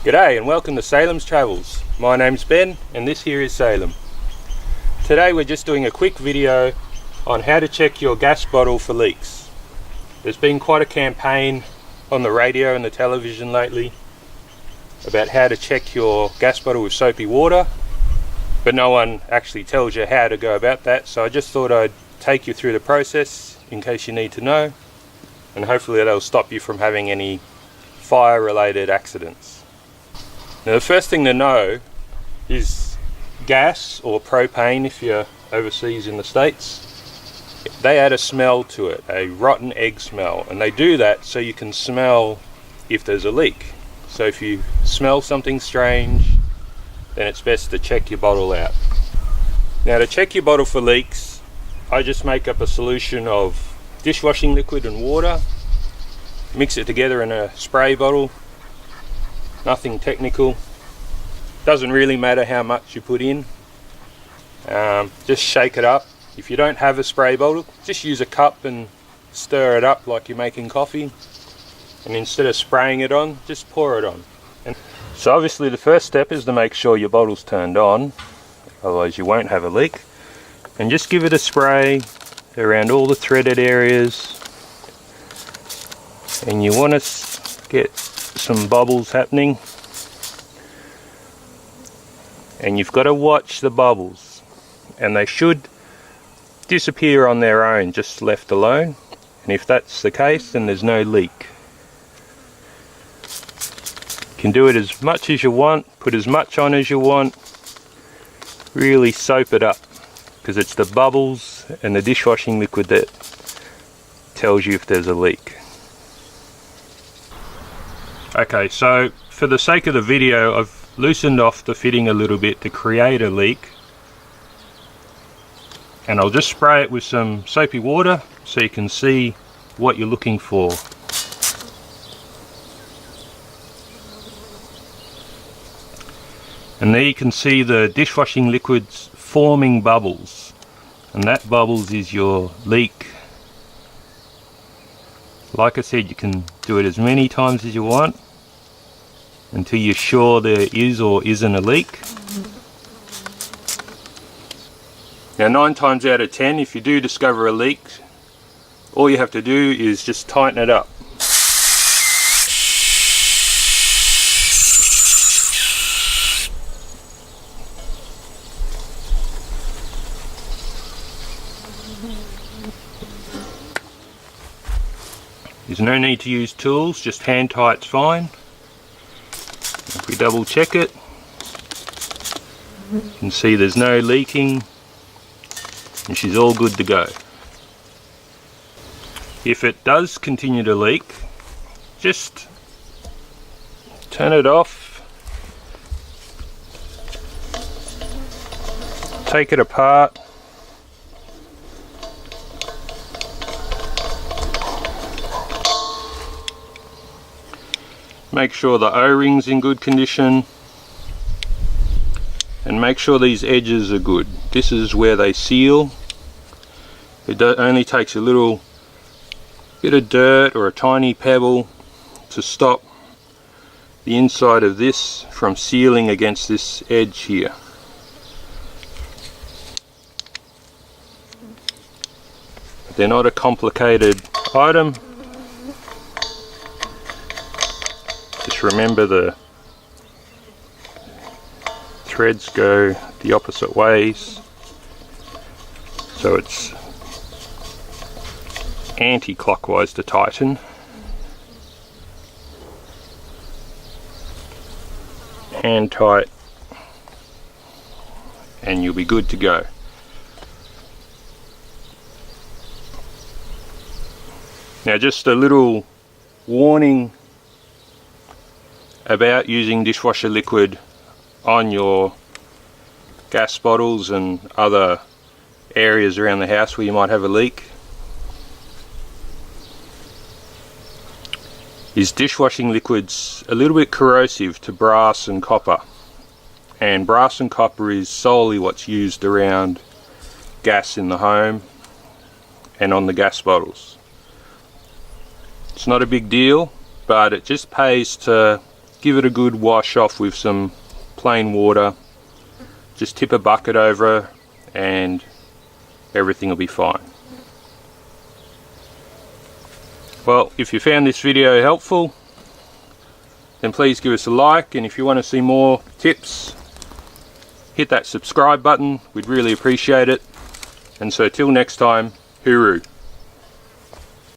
G'day and welcome to Salem's Travels. My name's Ben and this here is Salem. Today we're just doing a quick video on how to check your gas bottle for leaks. There's been quite a campaign on the radio and the television lately about how to check your gas bottle with soapy water, but no one actually tells you how to go about that, so I just thought I'd take you through the process in case you need to know, and hopefully that'll stop you from having any fire related accidents. Now the first thing to know is gas, or propane if you're overseas in the States, they add a smell to it, a rotten egg smell, and they do that so you can smell if there's a leak. So if you smell something strange, then it's best to check your bottle out. Now to check your bottle for leaks, I just make up a solution of dishwashing liquid and water, mix it together in a spray bottle. Nothing technical, doesn't really matter how much you put in, just shake it up. If you don't have a spray bottle, just use a cup and stir it up like you're making coffee, and instead of spraying it on, just pour it on. And so obviously the first step is to make sure your bottle's turned on, otherwise you won't have a leak, and just give it a spray around all the threaded areas, and you want to get some bubbles happening, and you've got to watch the bubbles, and they should disappear on their own just left alone, and if that's the case then there's no leak. You can do it as much as you want, put as much on as you want, really soap it up, because it's the bubbles and the dishwashing liquid that tells you if there's a leak. Okay, so for the sake of the video, I've loosened off the fitting a little bit to create a leak, and I'll just spray it with some soapy water so you can see what you're looking for. And there you can see the dishwashing liquids forming bubbles, and that bubbles is your leak. Like I said, you can do it as many times as you want until you're sure there is or isn't a leak. Now 9 times out of 10, if you do discover a leak, all you have to do is just tighten it up. There's no need to use tools, just hand tight's fine. If we double check it, you can see there's no leaking and she's all good to go. If it does continue to leak, just turn it off, take it apart, make sure the O-ring's in good condition, and make sure these edges are good. This is where they seal. It only takes a little bit of dirt or a tiny pebble to stop the inside of this from sealing against this edge here. They're not a complicated item. Just remember the threads go the opposite ways, so it's anti-clockwise to tighten. Hand tight and you'll be good to go. Now just a little warning about using dishwasher liquid on your gas bottles and other areas around the house where you might have a leak. Is dishwashing liquids a little bit corrosive to brass and copper, and brass and copper is solely what's used around gas in the home and on the gas bottles. It's not a big deal, but it just pays to give it a good wash off with some plain water. Just tip a bucket over it and everything will be fine. Well, if you found this video helpful, then please give us a like, and if you want to see more tips, hit that subscribe button. We'd really appreciate it. And so till next time, hooroo.